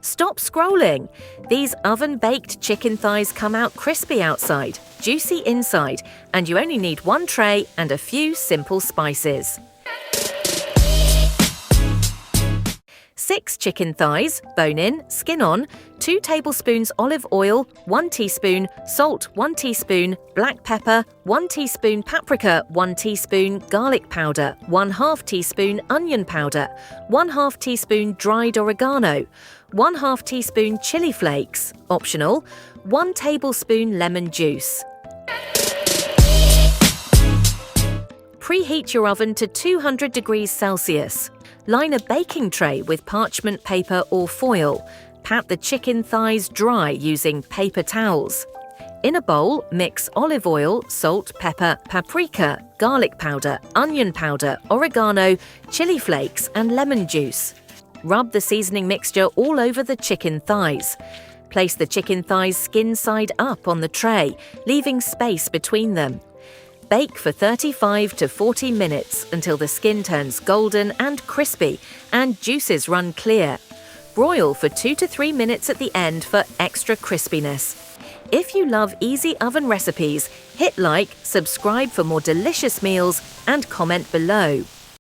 Stop scrolling! These oven-baked chicken thighs come out crispy outside, juicy inside, and you only need one tray and a few simple spices. 6 chicken thighs, bone-in, skin-on, 2 tablespoons olive oil, 1 teaspoon, salt 1 teaspoon, black pepper, 1 teaspoon paprika, 1 teaspoon garlic powder, 1/2 teaspoon onion powder, 1/2 teaspoon dried oregano, 1/2 teaspoon chili flakes, optional, 1 tablespoon lemon juice. Preheat your oven to 200 degrees Celsius. Line a baking tray with parchment paper or foil. Pat the chicken thighs dry using paper towels. In a bowl, mix olive oil, salt, pepper, paprika, garlic powder, onion powder, oregano, chili flakes, and lemon juice. Rub the seasoning mixture all over the chicken thighs. Place the chicken thighs skin side up on the tray, leaving space between them. Bake for 35 to 40 minutes until the skin turns golden and crispy and juices run clear. Broil for 2 to 3 minutes at the end for extra crispiness. If you love easy oven recipes, hit like, subscribe for more delicious meals, and comment below.